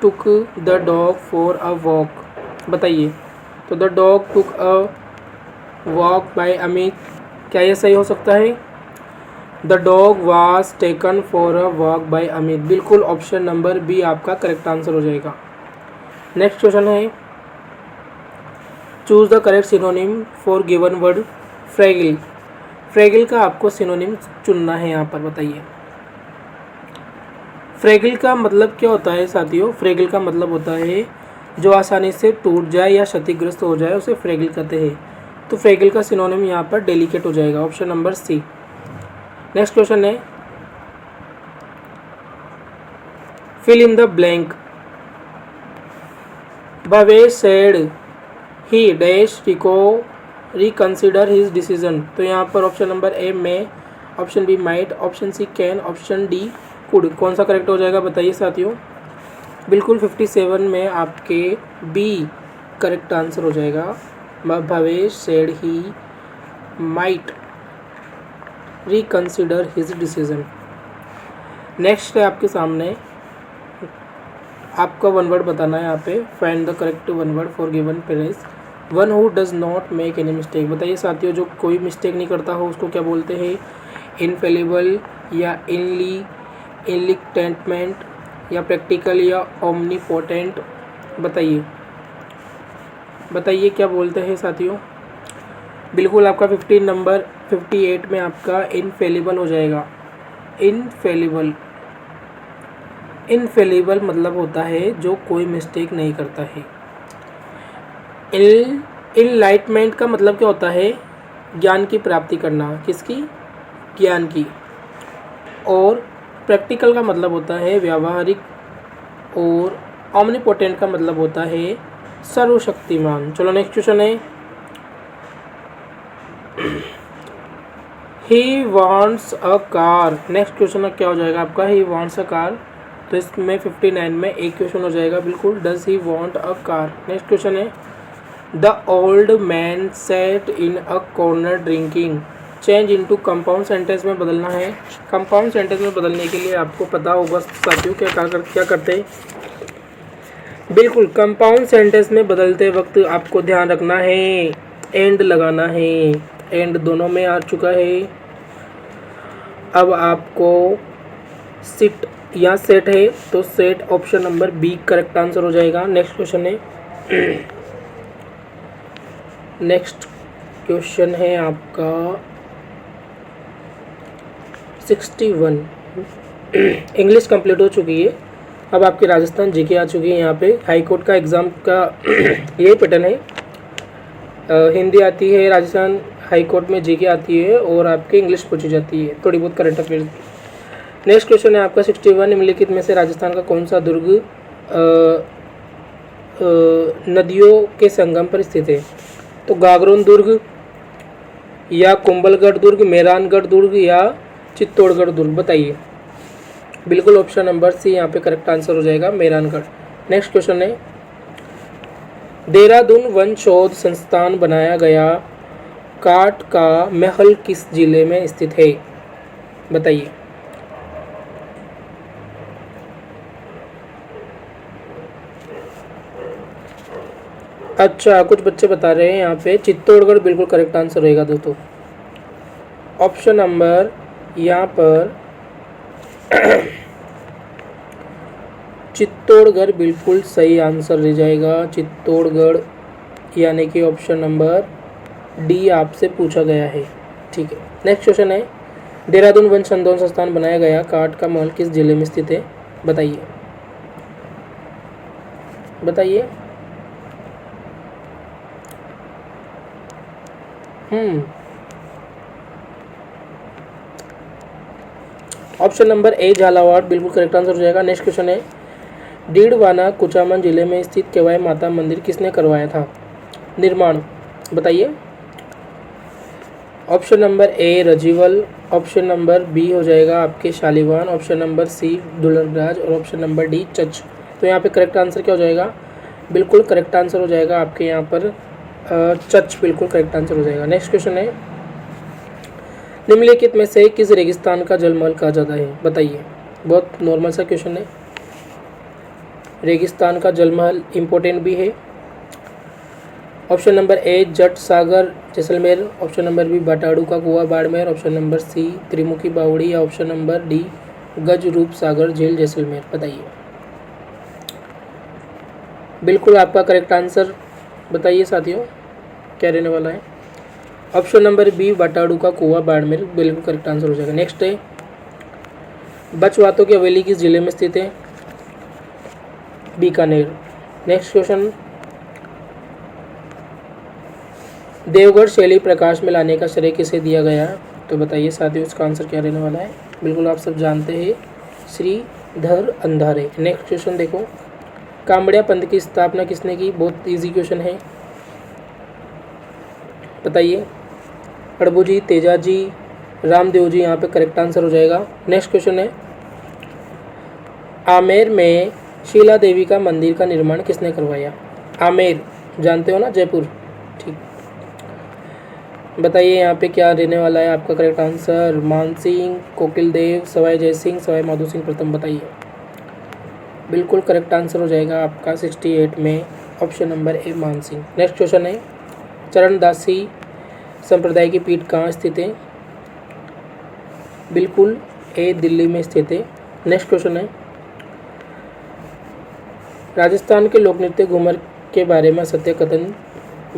took the dog for a walk. बताइए, तो the dog took a walk by Amit, क्या ये सही हो सकता है? The dog was taken for a walk by Amit, बिल्कुल ऑप्शन नंबर बी आपका करेक्ट आंसर हो जाएगा। नेक्स्ट क्वेश्चन है, choose the correct synonym for given word fragile. Fragile का आपको सिनोनिम चुनना है यहाँ पर, बताइए। फ्रेगिल का मतलब क्या होता है साथियों? फ्रेगिल का मतलब होता है जो आसानी से टूट जाए या क्षतिग्रस्त हो जाए उसे फ्रेगिल कहते हैं। तो फ्रेगिल का सिनोनिम यहाँ पर डेलिकेट हो जाएगा, option number C. Next question है, fill in the blank. Bhavesh said he dash reconsider his decision. तो यहाँ पर option number A may, option B might, option C can, option D could. कौन सा करेक्ट हो जाएगा बताइए साथियों? बिल्कुल 57 में आपके बी करेक्ट आंसर हो जाएगा। Bhavesh said he might reconsider his decision. Next है आपके सामने, आपका वन वर्ड बताना है यहाँ पे। Find the correct one word for given phrase. One who does not make any mistake. बताइए साथियों, जो कोई मिस्टेक नहीं करता हो उसको क्या बोलते हैं? इनफेलिबल या इनलिक्टेंटमेंट या प्रैक्टिकल या ओमनीपोटेंट। बताइए क्या बोलते हैं साथियों? बिल्कुल आपका 15 नंबर 58 में आपका इनफेलिबल हो जाएगा। इनफेलिबल मतलब होता है जो कोई मिस्टेक नहीं करता है। इनलाइटमेंट का मतलब क्या होता है? ज्ञान की प्राप्ति करना। किसकी? ज्ञान की। और प्रैक्टिकल का मतलब होता है व्यावहारिक। और ओमनीपोटेंट का मतलब होता है सर्वशक्तिमान। चलो नेक्स्ट क्वेश्चन है, he wants a car. Next question क्या हो जाएगा आपका? He wants a car. तो इसमें 59 में एक क्वेश्चन हो जाएगा बिल्कुल, does he want a car. Next question है, the old man set in a corner drinking. Change into compound sentence में बदलना है। कंपाउंड सेंटेंस में बदलने के लिए आपको पता होगा साथियों क्या करते हैं। बिल्कुल कंपाउंड सेंटेंस में बदलते वक्त आपको ध्यान रखना है, एंड लगाना है। एंड दोनों में आ चुका है। अब आपको सिट या सेट है, तो set option number B correct answer हो जाएगा। नेक्स्ट क्वेश्चन है, नेक्स्ट क्वेश्चन है आपका 61। इंग्लिश कंप्लीट हो चुकी है। अब आपकी राजस्थान जीके आ चुकी है। यहाँ पे हाई कोर्ट का एग्ज़ाम का यही पैटर्न है। हिंदी आती है, राजस्थान हाई कोर्ट में जीके आती है और आपकी इंग्लिश पूछी जाती है, थोड़ी बहुत करंट अफेयर्स। नेक्स्ट क्वेश्चन है आपका 61। निम्नलिखित में से राजस्थान का कौन सा दुर्ग नदियों के संगम पर स्थित है? तो गागरोन दुर्ग या कुंभलगढ़ दुर्ग, मेहरानगढ़ दुर्ग या चित्तौड़गढ़ दुर्ग। बताइए। बिल्कुल ऑप्शन नंबर सी यहाँ पे करेक्ट आंसर हो जाएगा, मेहरानगढ़। नेक्स्ट क्वेश्चन है, देहरादून वन शोध संस्थान बनाया गया काट का महल किस जिले में स्थित है? बताइए। अच्छा, कुछ बच्चे बता रहे हैं यहाँ पे चित्तौड़गढ़ बिल्कुल करेक्ट आंसर रहेगा दोस्तों। ऑप्शन नंबर यहाँ पर चित्तौड़गढ़ बिल्कुल सही आंसर रह जाएगा। चित्तौड़गढ़ यानी कि ऑप्शन नंबर डी आपसे पूछा गया है। ठीक है। नेक्स्ट क्वेश्चन है, देहरादून वन संशोधन संस्थान बनाया गया काट का महल किस जिले में स्थित है? बताइए। ऑप्शन नंबर ए झालावाड़ बिल्कुल करेक्ट आंसर हो जाएगा। नेक्स्ट क्वेश्चन है, डीडवाना कुचामन जिले में स्थित केवाई माता मंदिर किसने करवाया था निर्माण? बताइए। ऑप्शन नंबर ए रजीवल, ऑप्शन नंबर बी हो जाएगा आपके शालीवान, ऑप्शन नंबर सी दुलरराज और ऑप्शन नंबर डी चच। तो यहाँ पे करेक्ट आंसर क्या हो जाएगा? बिल्कुल करेक्ट आंसर हो जाएगा आपके यहाँ पर चच बिल्कुल करेक्ट आंसर हो जाएगा। नेक्स्ट क्वेश्चन है, निम्नलिखित में से किस रेगिस्तान का जलमहल कहा जाता है? बताइए। बहुत नॉर्मल सा क्वेश्चन है। रेगिस्तान का जलमहल इम्पोर्टेंट भी है। ऑप्शन नंबर ए जट सागर Jaisalmer, option number B Batadu का कुआं Barmer, option number C Trimukhi Baori या ऑप्शन नंबर डी गज रूप सागर झील जैसलमेर। बताइए। बिल्कुल आपका करेक्ट आंसर बताइए साथियों। क्या रहने वाला है? ऑप्शन नंबर बी बटाड़ू का कुआं बाड़मेर बिल्कुल करेक्ट आंसर हो जाएगा। नेक्स्ट है बचवातों की हवेली किस जिले में स्थित है? बीकानेर। नेक्स्ट क्वेश्चन, देवगढ़ शैली प्रकाश में लाने का श्रेय किसे दिया गया? तो बताइए साथियों इसका आंसर क्या रहने वाला है? बिल्कुल आप सब जानते हैं, श्रीधर अंधारे। नेक्स्ट क्वेश्चन देखो, कांबड़िया पंथ की स्थापना किसने की? बहुत इजी क्वेश्चन है, बताइए। अड़बू जी, तेजा जी, रामदेव जी, यहाँ पे करेक्ट आंसर हो जाएगा। नेक्स्ट क्वेश्चन है, आमेर में शीला देवी का मंदिर का निर्माण किसने करवाया? आमेर जानते हो ना, जयपुर, ठीक। बताइए यहाँ पे क्या रहने वाला है आपका करेक्ट आंसर? मानसिंह, कोकिल देव, सवाई जय सिंह, सवाई माधो सिंह प्रथम। बताइए, बिल्कुल करेक्ट आंसर हो जाएगा आपका 68 में ऑप्शन नंबर ए मानसिंह। नेक्स्ट क्वेश्चन है, चरणदासी संप्रदाय की पीठ कहाँ स्थित है? बिल्कुल ए दिल्ली में स्थित है। नेक्स्ट क्वेश्चन है, राजस्थान के लोक नृत्य घूमर के बारे में सत्य कथन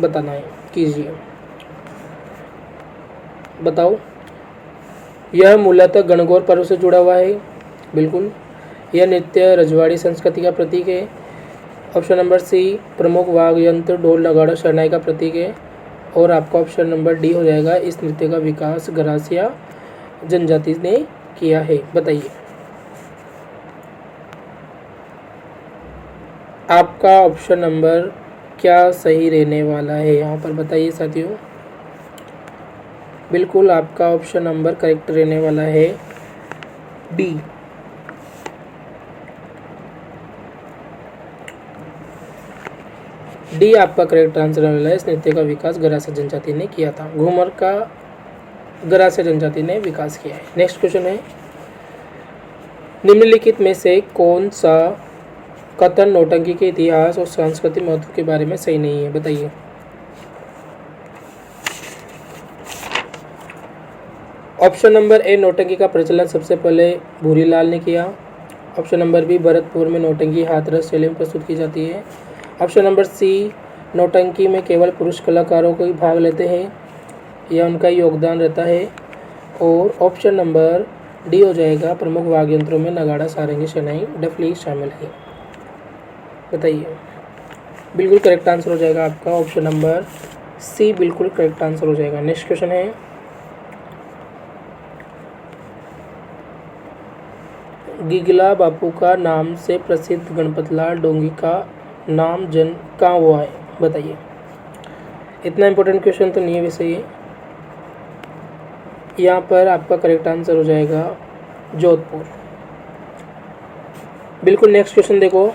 बताना है, कीजिए, बताओ। यह मूलतः गणगौर पर्व से जुड़ा हुआ है, बिल्कुल। यह नृत्य रजवाड़ी संस्कृति का प्रतीक है। ऑप्शन नंबर सी प्रमुख वाद्य यंत्र ढोल नगाड़ा शहनाई का प्रतीक है। और आपका ऑप्शन नंबर डी हो जाएगा, इस नृत्य का विकास गरासिया जनजाति ने किया है। बताइए आपका ऑप्शन नंबर क्या सही रहने वाला है यहाँ पर? बताइए साथियों, बिल्कुल आपका ऑप्शन नंबर करेक्ट रहने वाला है बी। डी आपका करेक्ट आंसर रहने वाला है। इस नृत्य का विकास गरासिया जनजाति ने किया था। घूमर का गरासिया जनजाति ने विकास किया है। नेक्स्ट क्वेश्चन है, निम्नलिखित में से कौन सा कथन नौटंकी के इतिहास और सांस्कृतिक महत्व के बारे में सही नहीं है? बताइए। ऑप्शन नंबर ए नौटंकी का प्रचलन सबसे पहले भूरीलाल ने किया। ऑप्शन नंबर बी भरतपुर में नौटंकी हाथरस शैली में प्रस्तुत की जाती है। ऑप्शन नंबर सी नौटंकी में केवल पुरुष कलाकारों को ही भाग लेते हैं, यह उनका योगदान रहता है। और ऑप्शन नंबर डी हो जाएगा, प्रमुख वाद्य यंत्रों में नगाड़ा, सारंगी, शहनाई, डफली शामिल है। बताइए, बिल्कुल करेक्ट आंसर हो जाएगा आपका ऑप्शन नंबर सी, बिल्कुल करेक्ट आंसर हो जाएगा। नेक्स्ट क्वेश्चन है, गिगला बापू का नाम से प्रसिद्ध गणपतलाल डोंगी का नाम जन्म कहाँ हुआ है? बताइए। इतना इंपॉर्टेंट क्वेश्चन तो नहीं है वैसे ये। यहाँ पर आपका करेक्ट आंसर हो जाएगा जोधपुर, बिल्कुल। नेक्स्ट क्वेश्चन देखो,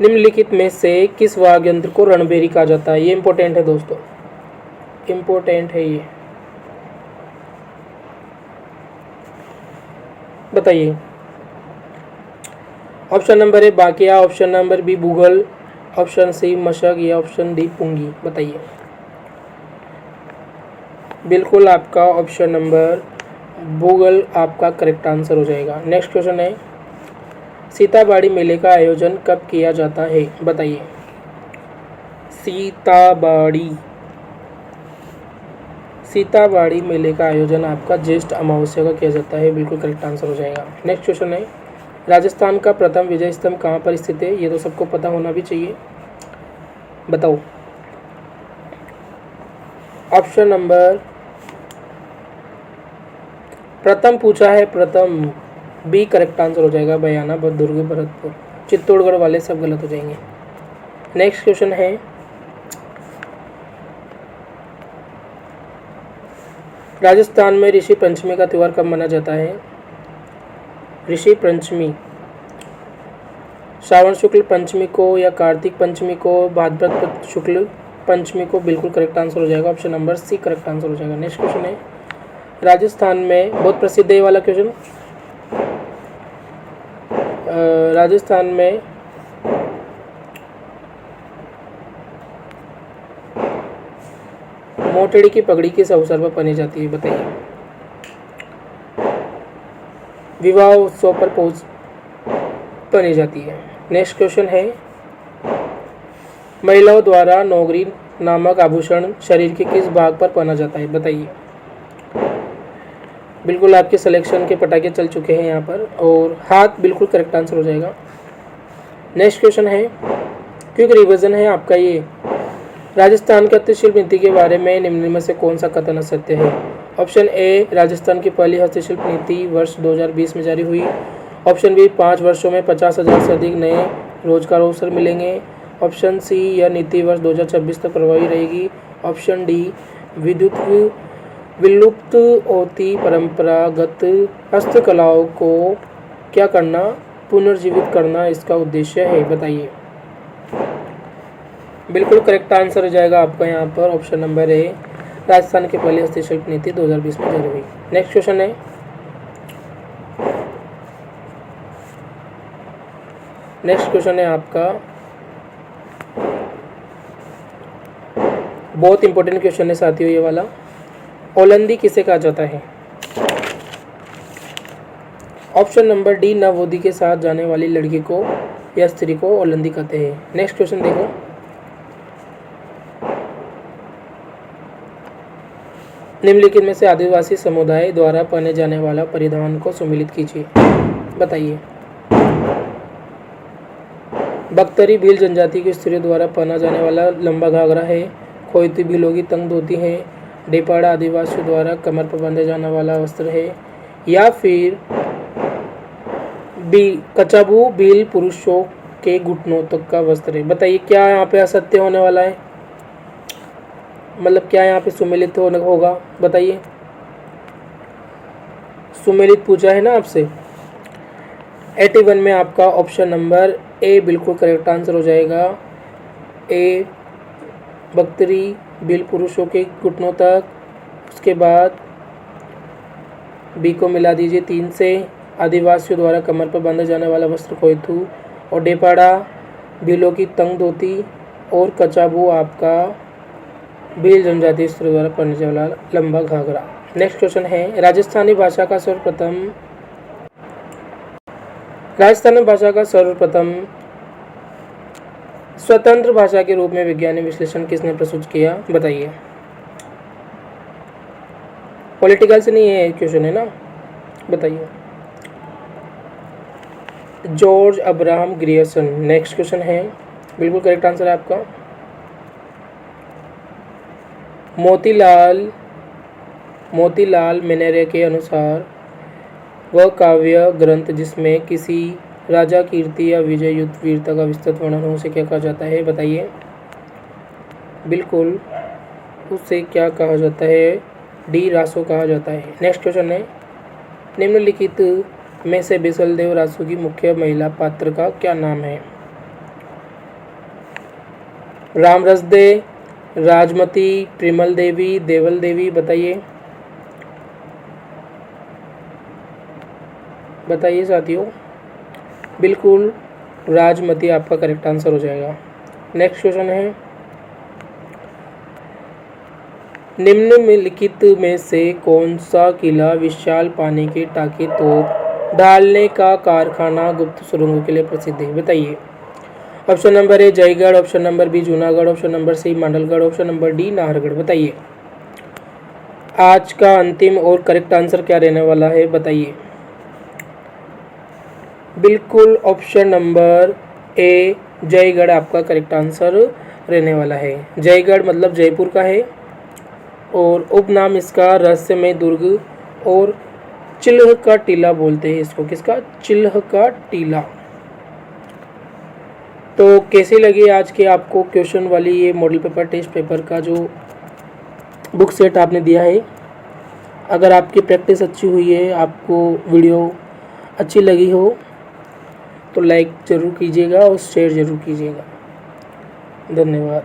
निम्नलिखित में से किस वाद्य यंत्र को रणभेरी कहा जाता है? ये इंपॉर्टेंट है दोस्तों, इंपॉर्टेंट है ये। बताइए। ऑप्शन नंबर ए बाकिया, option number B bugle, option C मशक या ऑप्शन डी पुंगी। बताइए, बिल्कुल आपका ऑप्शन नंबर बुगल आपका करेक्ट आंसर हो जाएगा। नेक्स्ट क्वेश्चन है, सीताबाड़ी मेले का आयोजन कब किया जाता है? बताइए। सीताबाड़ी मेले का आयोजन आपका ज्येष्ठ अमावस्या का किया जाता है, बिल्कुल करेक्ट आंसर हो जाएगा। नेक्स्ट क्वेश्चन है, राजस्थान का प्रथम विजय स्तंभ कहाँ पर स्थित है? ये तो सबको पता होना भी चाहिए, बताओ। ऑप्शन नंबर प्रथम पूछा है, प्रथम बी करेक्ट आंसर हो जाएगा, बयाना, दुर्ग, भरतपुर। चित्तौड़गढ़ वाले सब गलत हो जाएंगे। नेक्स्ट क्वेश्चन है, राजस्थान में ऋषि पंचमी का त्यौहार कब मनाया जाता है? ऋषि पंचमी श्रावण शुक्ल पंचमी को या कार्तिक पंचमी को, भाद्रपद शुक्ल पंचमी को, बिल्कुल करेक्ट आंसर हो जाएगा। Option number C correct answer हो जाएगा। नेक्स्ट क्वेश्चन है, राजस्थान में बहुत प्रसिद्ध है ये वाला क्वेश्चन। राजस्थान में मोटेड़ी की पगड़ी किस अवसर पर पहनी जाती है? बताइए। विवाह उत्सव पर पहनी जाती है। नेक्स्ट क्वेश्चन है, महिलाओं द्वारा नौगरी नामक आभूषण शरीर के किस भाग पर पहना जाता है? बताइए। बिल्कुल आपके सिलेक्शन के पटाखे चल चुके हैं यहाँ पर, और हाथ बिल्कुल करेक्ट आंसर हो जाएगा। नेक्स्ट क्वेश्चन है, क्विक रिवीजन है आपका ये। राजस्थान की हस्तशिल्प नीति के बारे में निम्न में से कौन सा कथन सत्य है? ऑप्शन ए, राजस्थान की पहली हस्तशिल्प नीति वर्ष 2020 में जारी हुई। ऑप्शन बी, 5 वर्षों में 50,000 से अधिक नए रोजगार अवसर मिलेंगे। ऑप्शन सी, यह नीति वर्ष 2026 तक प्रभावी रहेगी। ऑप्शन डी, विलुप्त होती परंपरागत हस्तकलाओं को क्या करना, पुनर्जीवित करना इसका उद्देश्य है? बताइए। बिल्कुल करेक्ट आंसर हो जाएगा आपका यहाँ पर ऑप्शन नंबर ए, राजस्थान की पहली हस्तशिल्प नीति 2020 में जारी हुई। नेक्स्ट क्वेश्चन है, आपका बहुत इंपॉर्टेंट क्वेश्चन है साथियों ये वाला। ओलंदी किसे कहा जाता है? ऑप्शन नंबर डी, नववधु के साथ जाने वाली लड़की को या स्त्री को ओलंदी कहते हैं। नेक्स्ट क्वेश्चन देखो, निम्नलिखित में से आदिवासी समुदाय द्वारा पहने जाने वाला परिधान को सम्मिलित कीजिए। बताइए। बख्तरी भील जनजाति की स्त्रियों द्वारा पहना जाने वाला लंबा घाघरा है। खोयती भीलों की तंग धोती है। डेपाड़ा आदिवासियों द्वारा कमर पर बांधे जाने वाला वस्त्र है। या फिर कचाबू भील पुरुषों के घुटनों तक का वस्त्र है। बताइए क्या यहाँ पे असत्य होने वाला है, मतलब क्या यहाँ पे सुमेलित होगा? बताइए। सुमेलित पूछा है ना आपसे। 81 में आपका ऑप्शन नंबर ए बिल्कुल करेक्ट आंसर हो जाएगा। ए, बख्तरी भील पुरुषों के घुटनों तक। उसके बाद बी को मिला दीजिए 3 से, आदिवासियों द्वारा कमर पर बांधा जाने वाला वस्त्र कोयथू, और डेपाड़ा भीलों की तंग धोती, और कचाबू आपका भील जनजाति स्त्री द्वारा पहने जाने वाला लंबा घाघरा। नेक्स्ट क्वेश्चन है, राजस्थानी भाषा का सर्वप्रथम स्वतंत्र भाषा के रूप में वैज्ञानिक विश्लेषण किसने प्रस्तुत किया? बताइए। पॉलिटिकल से नहीं है क्वेश्चन है ना, बताइए। George Abraham Grierson. Next question है, बिल्कुल करेक्ट आंसर है आपका। मोतीलाल मेनेरे के अनुसार वह काव्य ग्रंथ जिसमें किसी राजा कीर्ति या विजय युद्ध वीरता का विस्तृत वर्णन हो उसे क्या कहा जाता है? बताइए। बिल्कुल उसे क्या कहा जाता है? डी, रासो कहा जाता है। नेक्स्ट क्वेश्चन है, निम्नलिखित में से बिसलदेव रासो की मुख्य महिला पात्र का क्या नाम है? रामरसदे, राजमती, प्रिमल देवी, देवल देवी। बताइए साथियों। बिल्कुल राजमती आपका करेक्ट आंसर हो जाएगा। नेक्स्ट क्वेश्चन है, निम्नलिखित में से कौन सा किला विशाल पानी के टाके तोप डालने का कारखाना गुप्त सुरंगों के लिए प्रसिद्ध है? बताइए। Option number A Jaigarh, option number B Junagarh, option number C Mandalgarh, option number D Nahargarh. बताइए। आज का अंतिम और करेक्ट आंसर क्या रहने वाला है? बताइए। बिल्कुल ऑप्शन नंबर ए जयगढ़ आपका करेक्ट आंसर रहने वाला है। जयगढ़ मतलब जयपुर का है, और उपनाम इसका रहस्यमय दुर्ग और चिल्ह का टीला बोलते हैं इसको। किसका? चिल्ह का टीला। तो कैसे लगी आज के आपको क्वेश्चन वाली ये मॉडल पेपर टेस्ट पेपर का जो बुक सेट आपने दिया है? अगर आपकी प्रैक्टिस अच्छी हुई है, आपको वीडियो अच्छी लगी हो तो लाइक ज़रूर कीजिएगा और शेयर ज़रूर कीजिएगा। धन्यवाद।